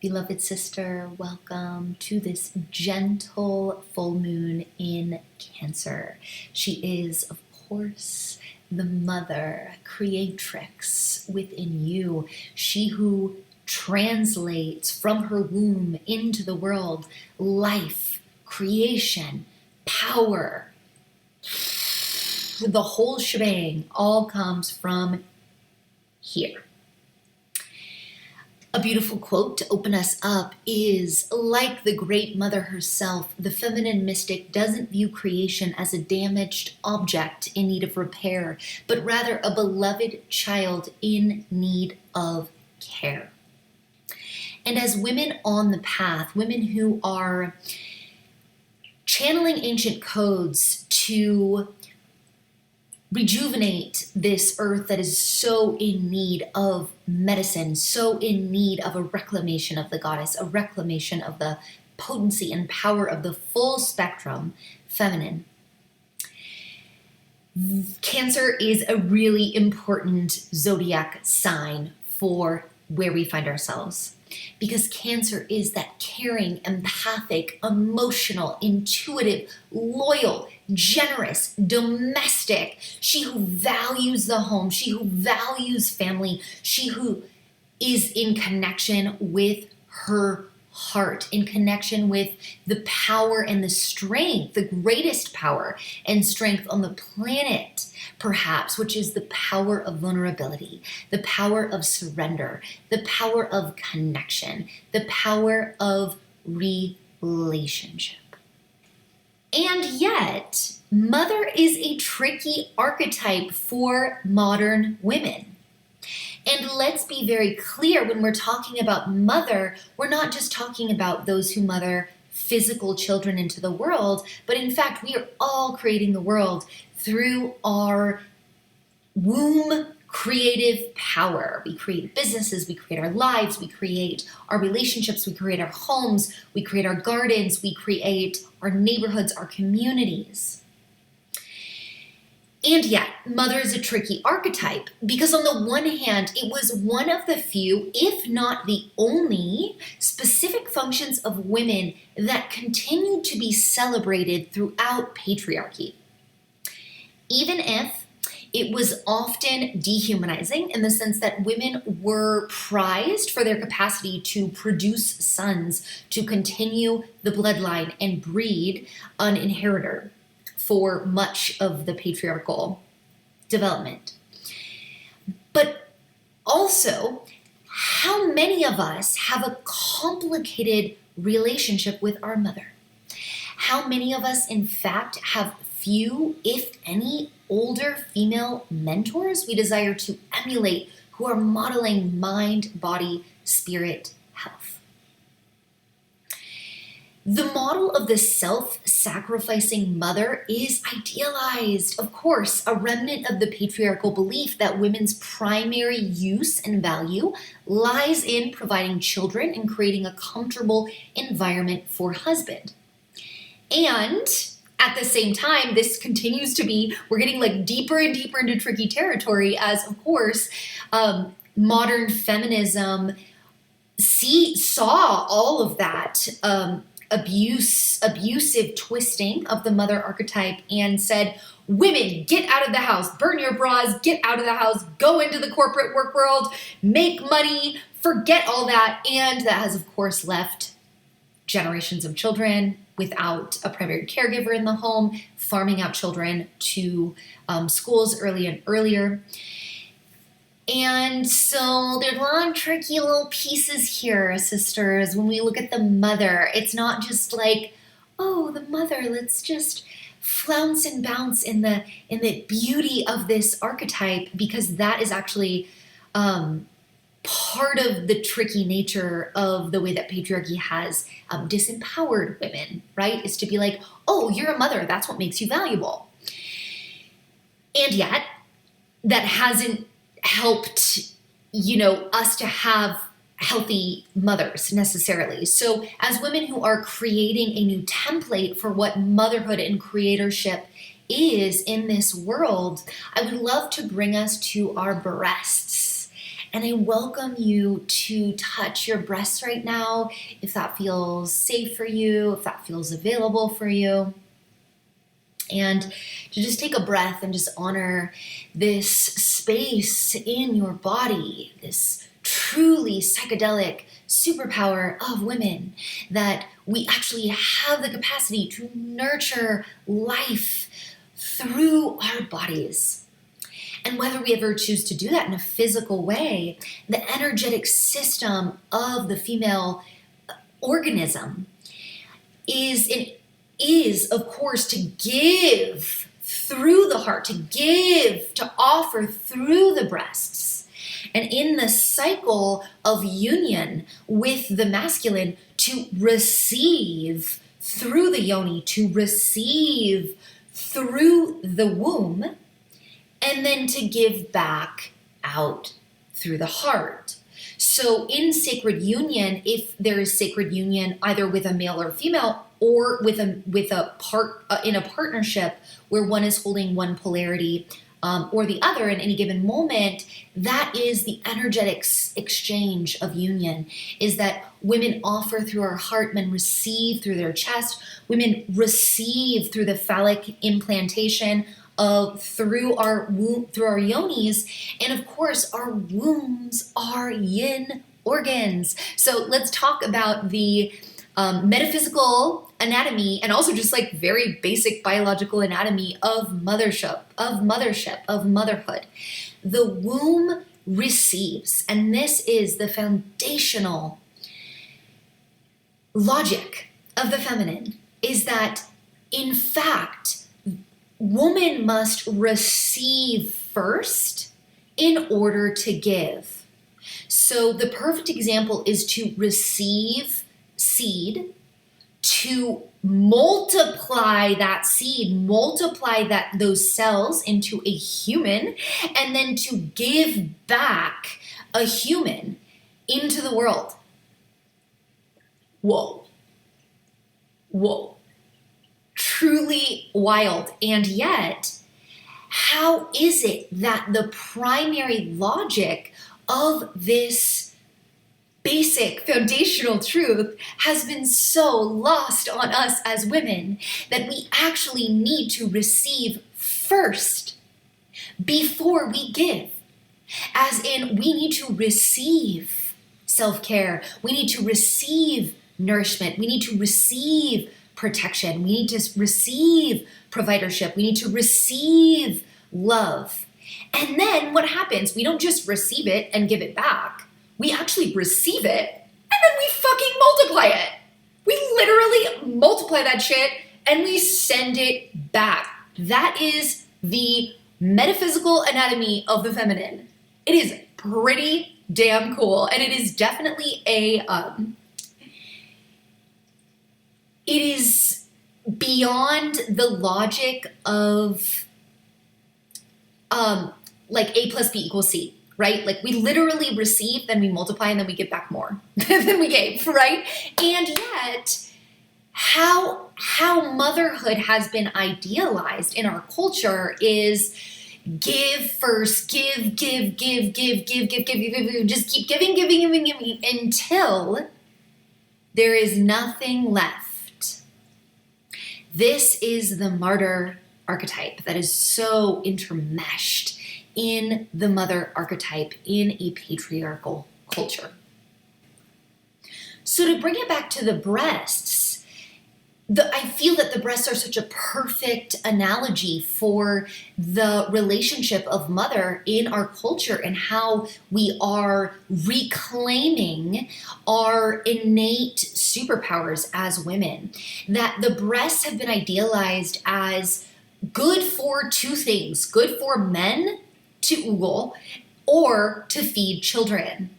Beloved sister, welcome to this gentle full moon in Cancer. She is, of course, the mother, creatrix within you. She who translates from her womb into the world life, creation, power. The whole shebang all comes from here. A beautiful quote to open us up is, like the great mother herself, the feminine mystic doesn't view creation as a damaged object in need of repair, but rather a beloved child in need of care. And as women on the path, women who are channeling ancient codes to rejuvenate this earth that is so in need of medicine, so in need of a reclamation of the goddess, a reclamation of the potency and power of the full spectrum feminine. Cancer is a really important zodiac sign for where we find ourselves, because Cancer is that caring, empathic, emotional, intuitive, loyal, generous, domestic, she who values the home, she who values family, she who is in connection with her heart, in connection with the power and the strength, the greatest power and strength on the planet, perhaps, which is the power of vulnerability, the power of surrender, the power of connection, the power of relationship. And yet, mother is a tricky archetype for modern women. And let's be very clear, when we're talking about mother, we're not just talking about those who mother physical children into the world, but in fact, we are all creating the world through our womb creative power. We create businesses, we create our lives, we create our relationships, we create our homes, we create our gardens, we create our neighborhoods, our communities. And yet, mother is a tricky archetype because on the one hand, it was one of the few, if not the only, specific functions of women that continued to be celebrated throughout patriarchy. Even if it was often dehumanizing in the sense that women were prized for their capacity to produce sons, to continue the bloodline and breed an inheritor for much of the patriarchal development. But also, how many of us have a complicated relationship with our mother? How many of us, in fact, have few, if any, older female mentors we desire to emulate who are modeling mind, body, spirit health? The model of the self-sacrificing mother is idealized, of course, a remnant of the patriarchal belief that women's primary use and value lies in providing children and creating a comfortable environment for husband. And at the same time, this continues to be, we're getting like deeper and deeper into tricky territory as, of course, modern feminism saw all of that abusive twisting of the mother archetype and said, women, get out of the house, burn your bras, get out of the house, go into the corporate work world, make money, forget all that. And that has, of course, left generations of children without a primary caregiver in the home, farming out children to schools early and earlier. And so there's a lot of tricky little pieces here, sisters. When we look at the mother, it's not just like, oh, the mother, let's just flounce and bounce in the beauty of this archetype, because that is actually part of the tricky nature of the way that patriarchy has disempowered women, right? Is to be like, oh, you're a mother, that's what makes you valuable. And yet, that hasn't helped, us to have healthy mothers necessarily. So as women who are creating a new template for what motherhood and creatorship is in this world, I would love to bring us to our breasts And I welcome you to touch your breasts right now, if that feels safe for you, if that feels available for you. And to just take a breath and just honor this space in your body, this truly psychedelic superpower of women, that we actually have the capacity to nurture life through our bodies. And whether we ever choose to do that in a physical way, the energetic system of the female organism is of course to give through the heart, to offer through the breasts. And in the cycle of union with the masculine, to receive through the yoni, to receive through the womb, and then to give back out through the heart. So in sacred union, if there is sacred union either with a male or female, or in a partnership where one is holding one polarity or the other in any given moment, that is the energetic exchange of union, is that women offer through our heart, men receive through their chest, women receive through the phallic implantation through our womb, through our yonis, and of course our wombs are yin organs. So let's talk about the metaphysical anatomy and also just like very basic biological anatomy of motherhood. The womb receives, and this is the foundational logic of the feminine, is that in fact, woman must receive first in order to give. So the perfect example is to receive seed, to multiply that seed, those cells into a human, and then to give back a human into the world. Whoa. Truly wild. And yet, how is it that the primary logic of this basic foundational truth has been so lost on us as women that we actually need to receive first before we give? As in, we need to receive self-care, we need to receive nourishment, we need to receive protection, we need to receive providership, we need to receive love. And then what happens? We don't just receive it and give it back. We actually receive it and then we fucking multiply it. We literally multiply that shit and we send it back. That is the metaphysical anatomy of the feminine. It is pretty damn cool, and it is definitely it is beyond the logic of like A plus B equals C, right? Like we literally receive, then we multiply, and then we give back more than we gave, right? And yet, how motherhood has been idealized in our culture is give first, give, just keep giving until there is nothing left. This is the martyr archetype that is so intermeshed in the mother archetype in a patriarchal culture. So to bring it back to the breasts, I feel that the breasts are such a perfect analogy for the relationship of mother in our culture and how we are reclaiming our innate superpowers as women. That the breasts have been idealized as good for two things: good for men to oogle or to feed children.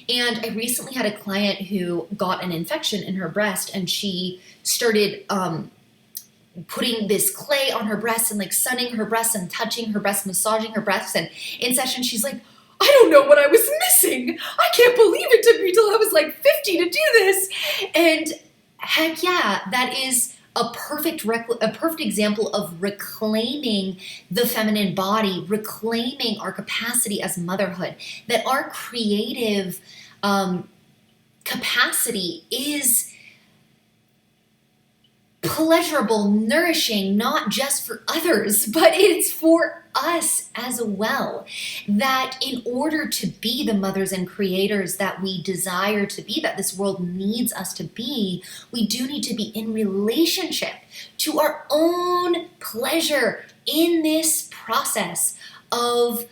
And I recently had a client who got an infection in her breast, and she started putting this clay on her breasts and like sunning her breasts and touching her breasts, massaging her breasts. And in session, she's like, I don't know what I was missing. I can't believe it took me till I was like 50 to do this. And heck yeah, that is a perfect example of reclaiming the feminine body, reclaiming our capacity as motherhood, that our creative capacity is pleasurable, nourishing, not just for others, but it's for us as well. That in order to be the mothers and creators that we desire to be, that this world needs us to be, we do need to be in relationship to our own pleasure in this process of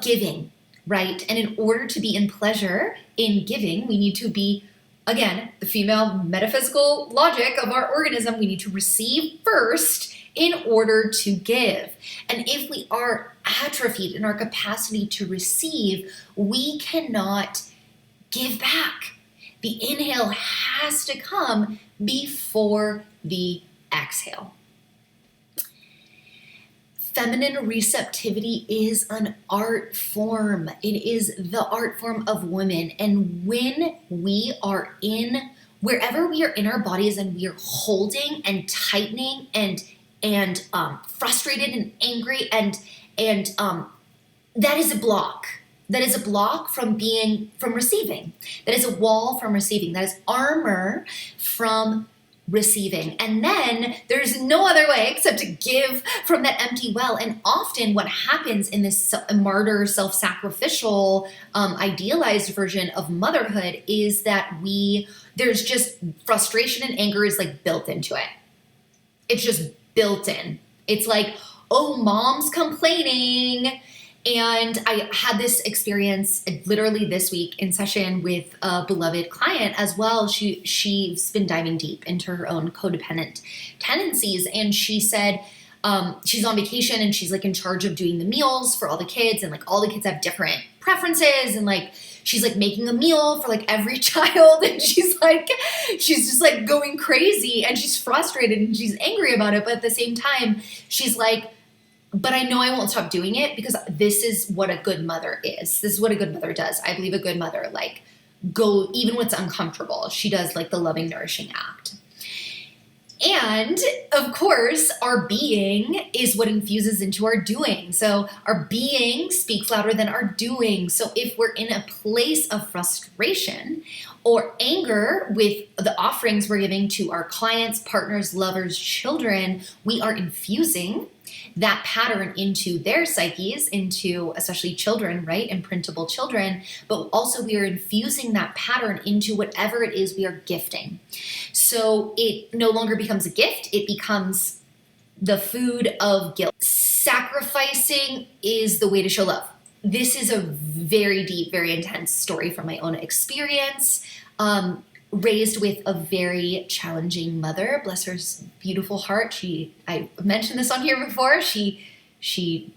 giving, right? And in order to be in pleasure in giving, we need to be, again, the female metaphysical logic of our organism, we need to receive first in order to give. And if we are atrophied in our capacity to receive, we cannot give back. The inhale has to come before the exhale. Feminine receptivity is an art form. It is the art form of women. And when we are wherever we are in our bodies and we are holding and tightening and frustrated and angry and that is a block. That is a block from receiving. That is a wall from receiving. That is armor from receiving. And then there's no other way except to give from that empty well. And often what happens in this martyr, self-sacrificial, idealized version of motherhood is that there's just frustration and anger is like built into it. It's just built in. It's like, oh, mom's complaining. And I had this experience literally this week in session with a beloved client as well. She's been diving deep into her own codependent tendencies. And she said she's on vacation and she's like in charge of doing the meals for all the kids. And like all the kids have different preferences. And like she's like making a meal for like every child. And she's just like going crazy and she's frustrated and she's angry about it. But at the same time, she's like, but I know I won't stop doing it because this is what a good mother is. This is what a good mother does. I believe a good mother, like, even when it's uncomfortable, she does like the loving, nourishing act. And of course, our being is what infuses into our doing. So our being speaks louder than our doing. So if we're in a place of frustration or anger with the offerings we're giving to our clients, partners, lovers, children, we are infusing that pattern into their psyches, into especially children, right? Imprintable children, but also we are infusing that pattern into whatever it is we are gifting. So it no longer becomes a gift, it becomes the food of guilt. Sacrificing is the way to show love. This is a very deep, very intense story from my own experience. Raised with a very challenging mother, bless her beautiful heart. I mentioned this on here before. She,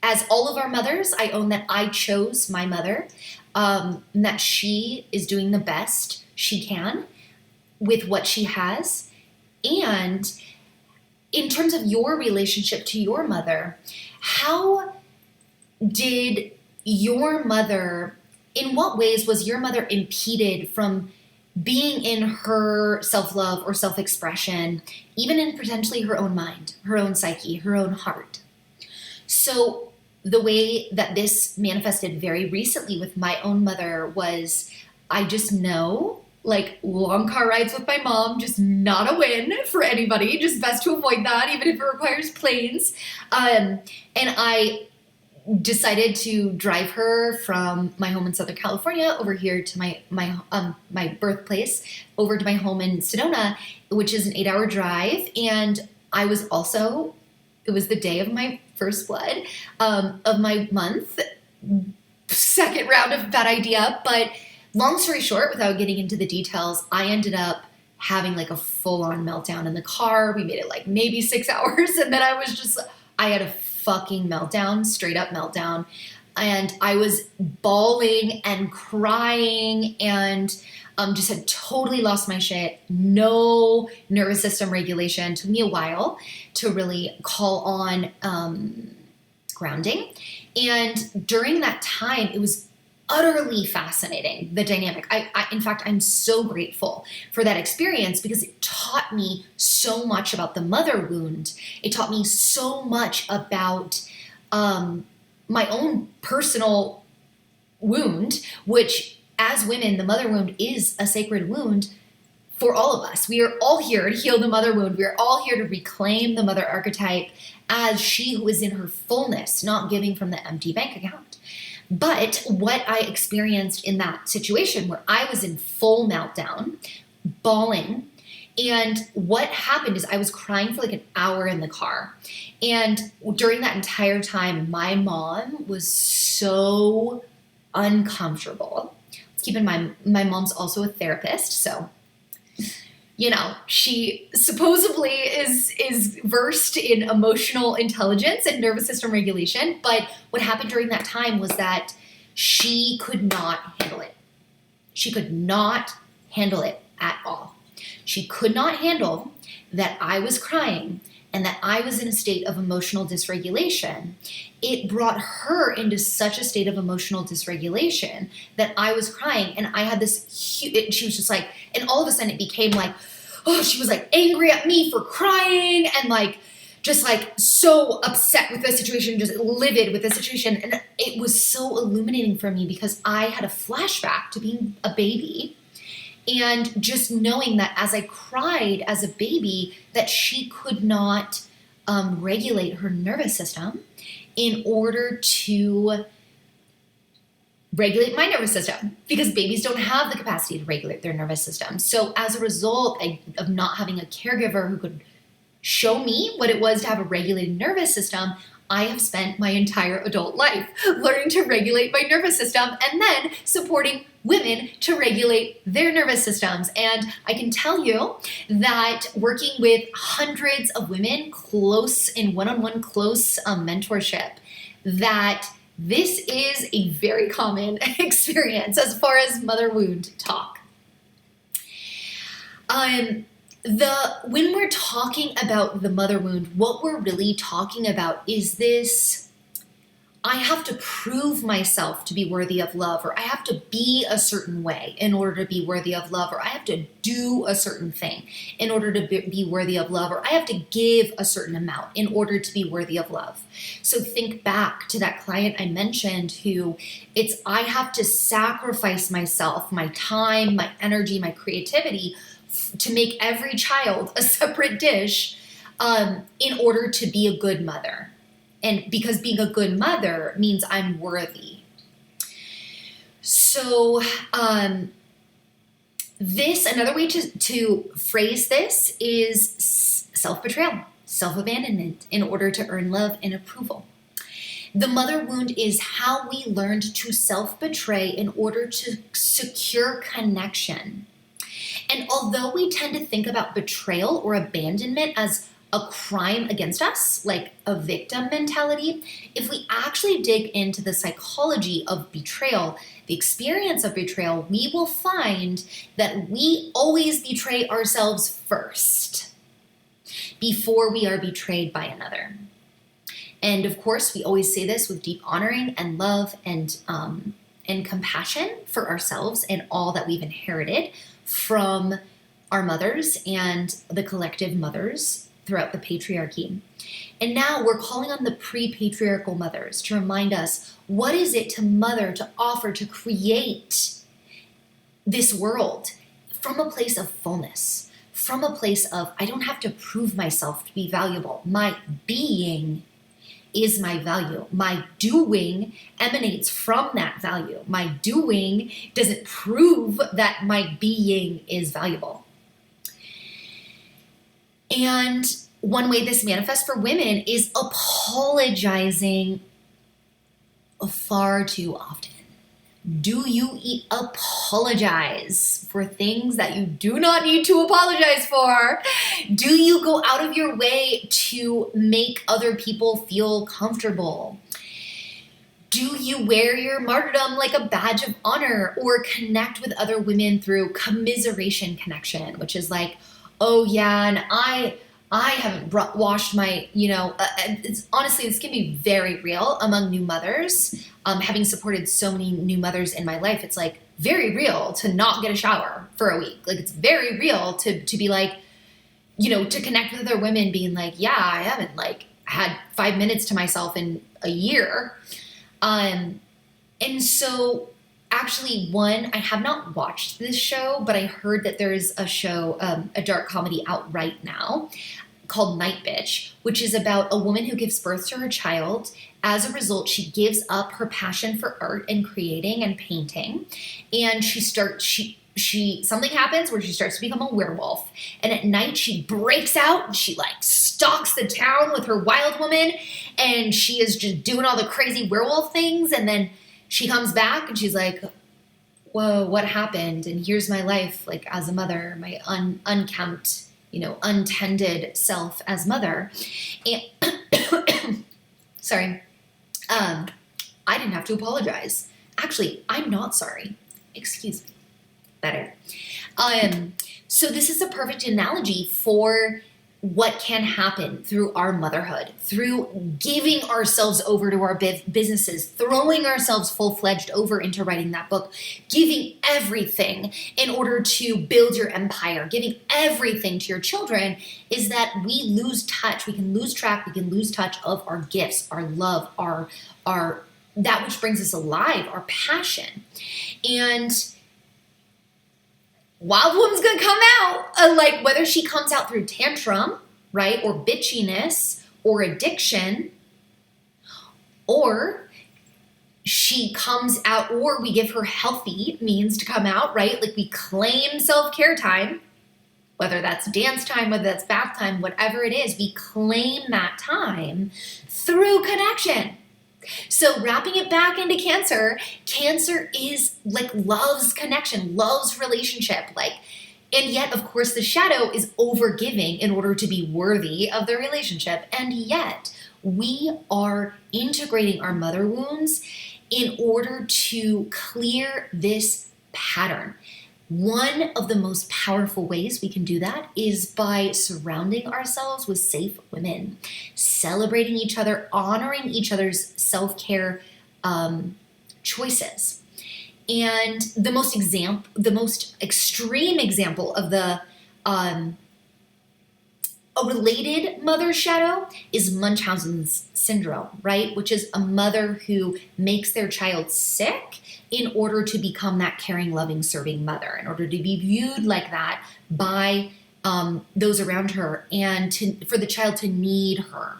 as all of our mothers, I own that I chose my mother, and that she is doing the best she can with what she has. And in terms of your relationship to your mother, how did your mother, in what ways was your mother impeded from being in her self-love or self-expression, even in potentially her own mind, her own psyche, her own heart? So the way that this manifested very recently with my own mother was, I just know, like, long car rides with my mom, just not a win for anybody, just best to avoid that, even if it requires planes. And I decided to drive her from my home in Southern California over here to my birthplace, over to my home in Sedona, which is an 8-hour drive. And I was also, it was the day of my first blood, of my month, second round of that idea. But long story short, without getting into the details, I ended up having like a full-on meltdown in the car. We made it like maybe 6 hours. And then I had a fucking meltdown, straight up meltdown. And I was bawling and crying and just had totally lost my shit. No nervous system regulation. It took me a while to really call on grounding. And during that time, it was utterly fascinating, the dynamic. In fact, I'm so grateful for that experience because it taught me so much about the mother wound. It taught me so much about my own personal wound, which as women, the mother wound is a sacred wound for all of us. We are all here to heal the mother wound. We are all here to reclaim the mother archetype as she who is in her fullness, not giving from the empty bank account. But what I experienced in that situation where I was in full meltdown, bawling, and what happened is I was crying for like an hour in the car. And during that entire time, my mom was so uncomfortable. Keep in mind, my mom's also a therapist, so she supposedly is versed in emotional intelligence and nervous system regulation. But what happened during that time was that she could not handle it. She could not handle it at all. She could not handle that I was crying and that I was in a state of emotional dysregulation. It brought her into such a state of emotional dysregulation that I was crying, and I had this huge, she was just like, and all of a sudden it became like, oh, she was like angry at me for crying and like, just like so upset with the situation, just livid with the situation. And it was so illuminating for me because I had a flashback to being a baby and just knowing that as I cried as a baby, that she could not regulate her nervous system in order to regulate my nervous system, because babies don't have the capacity to regulate their nervous system. So as a result of not having a caregiver who could show me what it was to have a regulated nervous system, I have spent my entire adult life learning to regulate my nervous system and then supporting women to regulate their nervous systems. And I can tell you that working with hundreds of women close in one-on-one close mentorship, that this is a very common experience as far as mother wound talk. When we're talking about the mother wound, what we're really talking about is this, I have to prove myself to be worthy of love, or I have to be a certain way in order to be worthy of love, or I have to do a certain thing in order to be worthy of love, or I have to give a certain amount in order to be worthy of love. So think back to that client I mentioned who I have to sacrifice myself, my time, my energy, my creativity to make every child a separate dish in order to be a good mother. And because being a good mother means I'm worthy. So another way to phrase this is self-betrayal, self-abandonment in order to earn love and approval. The mother wound is how we learned to self-betray in order to secure connection. And although we tend to think about betrayal or abandonment as a crime against us, like a victim mentality, if we actually dig into the psychology of betrayal, the experience of betrayal, we will find that we always betray ourselves first before we are betrayed by another. And of course, we always say this with deep honoring and love and compassion for ourselves and all that we've inherited from our mothers and the collective mothers throughout the patriarchy. And now we're calling on the pre-patriarchal mothers to remind us, what is it to mother, to offer, to create this world from a place of fullness, from a place of, I don't have to prove myself to be valuable. My being is my value. My doing emanates from that value. My doing doesn't prove that my being is valuable. And one way this manifests for women is apologizing far too often. Do you apologize for things that you do not need to apologize for? Do you go out of your way to make other people feel comfortable? Do you wear your martyrdom like a badge of honor or connect with other women through commiseration connection, which is like, oh yeah, and I haven't washed my, it's, honestly, this can be very real among new mothers. having supported so many new mothers in my life, it's like very real to not get a shower for a week. Like it's very real to be like, to connect with other women being like, yeah, I haven't like had 5 minutes to myself in a year. And so actually I have not watched this show, but I heard that there's a show, a dark comedy out right now called Night Bitch, which is about a woman who gives birth to her child. As a result, she gives up her passion for art and creating and painting. And something happens where she starts to become a werewolf. And at night she breaks out and she like stalks the town with her wild woman. And she is just doing all the crazy werewolf things. And then she comes back and she's like, whoa, what happened? And here's my life, like as a mother, my unkempt, untended self as mother. And sorry. I didn't have to apologize. Actually, I'm not sorry. Excuse me. Better. So this is a perfect analogy for what can happen through our motherhood, through giving ourselves over to our businesses, throwing ourselves full-fledged over into writing that book, giving everything in order to build your empire, giving everything to your children, is that we lose touch. We can lose track. We can lose touch of our gifts, our love, our that which brings us alive, our passion. And wild woman's gonna come out, like whether she comes out through tantrum, right, or bitchiness, or addiction, or she comes out, or we give her healthy means to come out, right? Like we claim self-care time, whether that's dance time, whether that's bath time, whatever it is, we claim that time through connection. So wrapping it back into Cancer is like loves connection, loves relationship, and yet of course the shadow is overgiving in order to be worthy of the relationship. And yet we are integrating our mother wounds in order to clear this pattern. One of the most powerful ways we can do that is by surrounding ourselves with safe women, celebrating each other, honoring each other's self-care choices. And the most extreme example of a related mother shadow is Munchausen's syndrome, right? Which is a mother who makes their child sick in order to become that caring, loving, serving mother, in order to be viewed like that by those around her, and for the child to need her.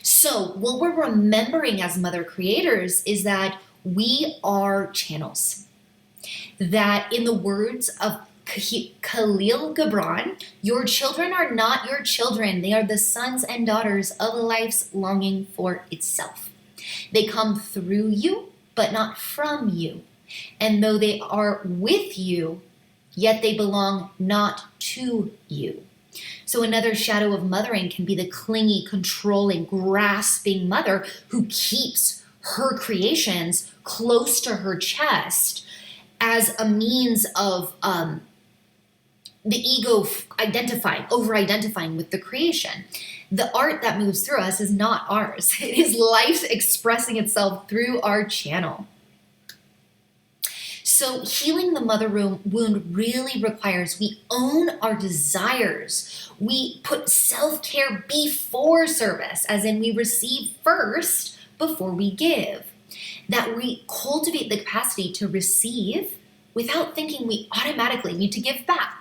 So what we're remembering as mother creators is that we are channels. That in the words of Khalil Gibran, your children are not your children. They are the sons and daughters of life's longing for itself. They come through you, but not from you. And though they are with you, yet they belong not to you. So another shadow of mothering can be the clingy, controlling, grasping mother who keeps her creations close to her chest as a means of the ego over-identifying with the creation. The art that moves through us is not ours. It is life expressing itself through our channel. So healing the mother wound really requires we own our desires. We put self-care before service, as in we receive first before we give. That we cultivate the capacity to receive without thinking we automatically need to give back.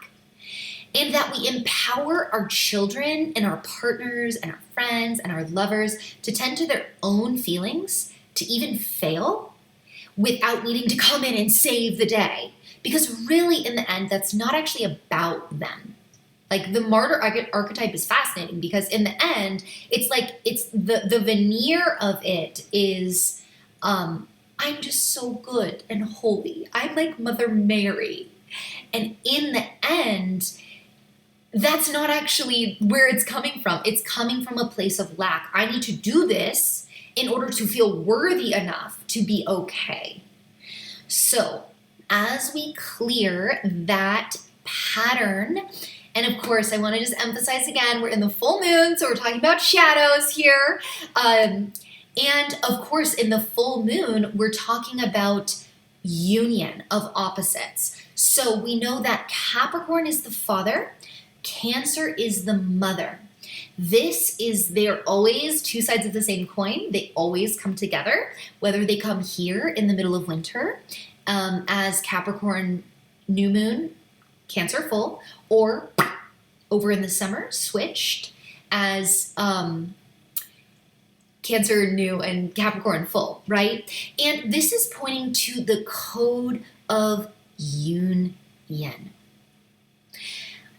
And that we empower our children and our partners and our friends and our lovers to tend to their own feelings, to even fail without needing to come in and save the day. Because really, in the end, that's not actually about them. Like the martyr archetype is fascinating because in the end, it's like the veneer of it is, I'm just so good and holy. I'm like Mother Mary. And in the end, that's not actually where it's coming from. It's coming from a place of lack. I need to do this in order to feel worthy enough to be okay. So as we clear that pattern, and of course, I want to just emphasize again, we're in the full moon, so we're talking about shadows here. And of course, in the full moon, we're talking about union of opposites. So we know that Capricorn is the father, Cancer is the mother. They're always two sides of the same coin. They always come together, whether they come here in the middle of winter as Capricorn new moon, Cancer full, or over in the summer, switched as Cancer new and Capricorn full, right? And this is pointing to the code of union.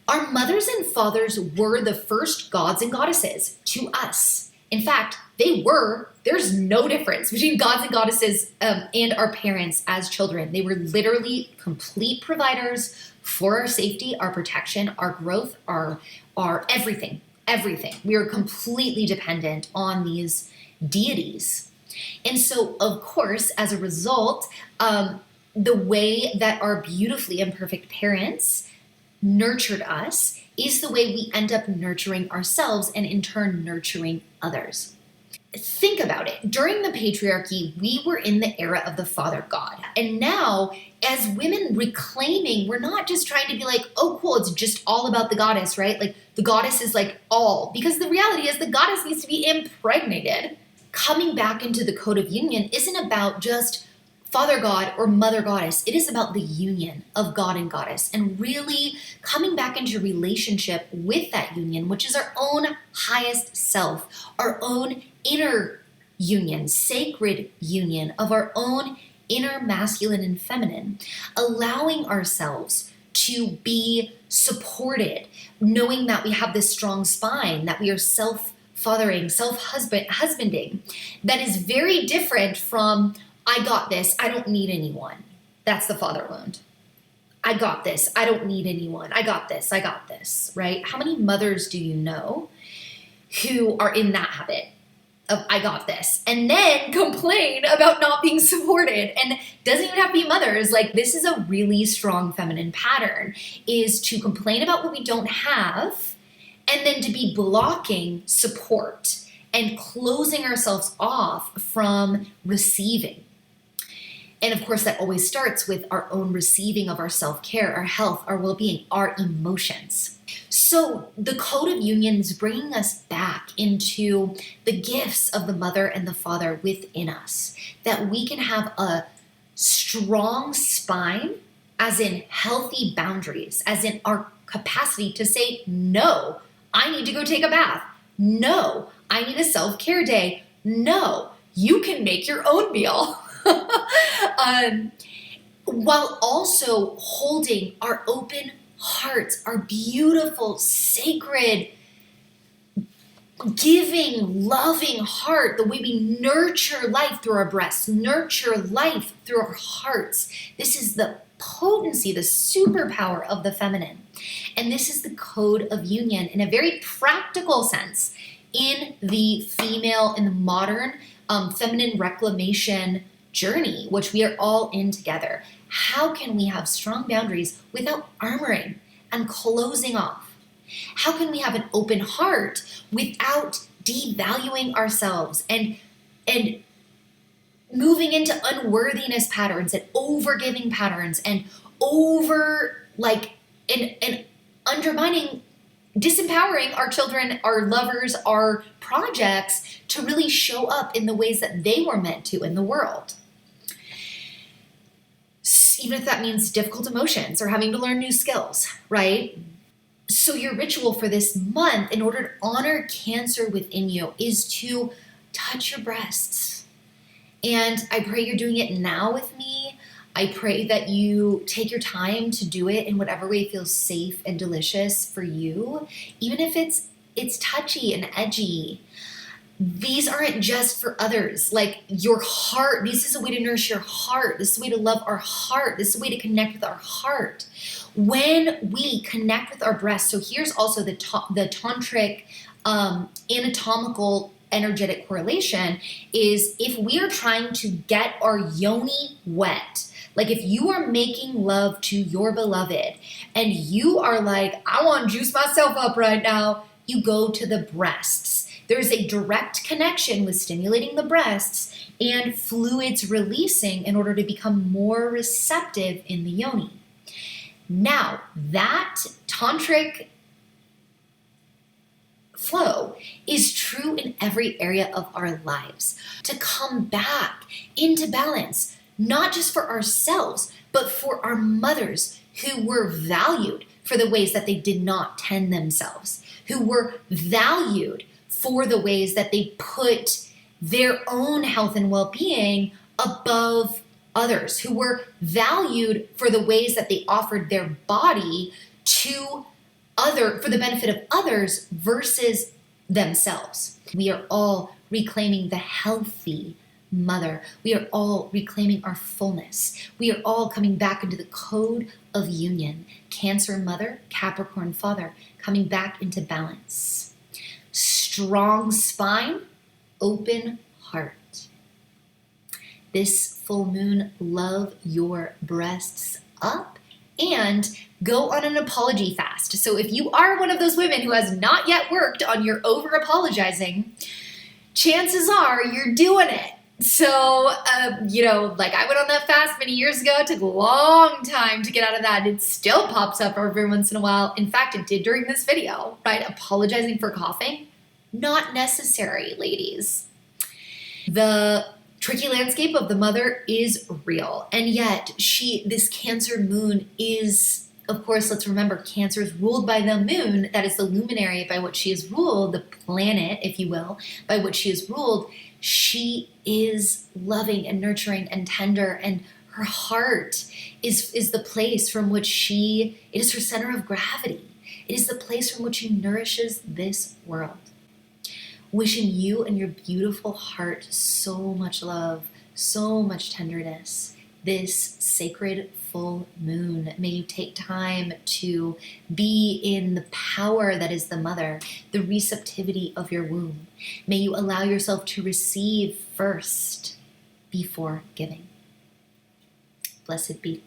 Our mothers and fathers were the first gods and goddesses to us. In fact, there's no difference between gods and goddesses and our parents as children. They were literally complete providers for our safety, our protection, our growth, our everything. We are completely dependent on these deities. And so, of course, as a result, the way that our beautifully imperfect parents nurtured us is the way we end up nurturing ourselves and in turn nurturing others. Think about it. During the patriarchy, we were in the era of the father god. And now, as women reclaiming, we're not just trying to be like, oh, cool, it's just all about the goddess, right? Like the goddess is like all, because the reality is the goddess needs to be impregnated. Coming back into the code of union isn't about just father god or mother goddess. It is about the union of god and goddess and really coming back into relationship with that union, which is our own highest self, our own inner union, sacred union of our own inner masculine and feminine, allowing ourselves to be supported, knowing that we have this strong spine, that we are self-fathering, self-husbanding, that is very different from I got this, I don't need anyone. That's the father wound. I got this, I don't need anyone. I got this, right? How many mothers do you know who are in that habit of I got this and then complain about not being supported? And doesn't even have to be mothers. Like this is a really strong feminine pattern, is to complain about what we don't have and then to be blocking support and closing ourselves off from receiving. And of course, that always starts with our own receiving of our self-care, our health, our well-being, our emotions. So the code of union is bringing us back into the gifts of the mother and the father within us, that we can have a strong spine, as in healthy boundaries, as in our capacity to say, no, I need to go take a bath. No, I need a self-care day. No, you can make your own meal. While also holding our open hearts, our beautiful, sacred, giving, loving heart, the way we nurture life through our breasts, nurture life through our hearts. This is the potency, the superpower of the feminine. And this is the code of union in a very practical sense in the modern feminine reclamation journey, which we are all in together. How can we have strong boundaries without armoring and closing off? How can we have an open heart without devaluing ourselves and moving into unworthiness patterns and overgiving patterns and and undermining, disempowering our children, our lovers, our projects to really show up in the ways that they were meant to in the world? Even if that means difficult emotions or having to learn new skills, right? So your ritual for this month, in order to honor Cancer within you, is to touch your breasts. And I pray you're doing it now with me. I pray that you take your time to do it in whatever way feels safe and delicious for you, even if it's touchy and edgy. These aren't just for others. Like your heart, this is a way to nourish your heart. This is a way to love our heart. This is a way to connect with our heart. When we connect with our breasts, so here's also the tantric anatomical energetic correlation, is if we are trying to get our yoni wet, like if you are making love to your beloved and you are like, I want to juice myself up right now, you go to the breasts. There's a direct connection with stimulating the breasts and fluids releasing in order to become more receptive in the yoni. Now, that tantric flow is true in every area of our lives. To come back into balance, not just for ourselves, but for our mothers who were valued for the ways that they did not tend themselves, who were valued for the ways that they put their own health and well-being above others, who were valued for the ways that they offered their body for the benefit of others versus themselves. We are all reclaiming the healthy mother. We are all reclaiming our fullness. We are all coming back into the code of union. Cancer mother, Capricorn father, coming back into balance. Strong spine, open heart. This full moon, love your breasts up and go on an apology fast. So if you are one of those women who has not yet worked on your over apologizing, chances are you're doing it. So, like I went on that fast many years ago. It took a long time to get out of that. It still pops up every once in a while. In fact, it did during this video, right? Apologizing for coughing. Not necessary, ladies. The tricky landscape of the mother is real. And yet this Cancer moon is, of course, let's remember, Cancer is ruled by the moon. That is the luminary by which she is ruled, the planet, if you will, by which she is ruled. She is loving and nurturing and tender, and her heart is the place from which it is her center of gravity. It is the place from which she nourishes this world. Wishing you and your beautiful heart so much love, so much tenderness. This sacred full moon, may you take time to be in the power that is the mother, the receptivity of your womb. May you allow yourself to receive first before giving. Blessed be.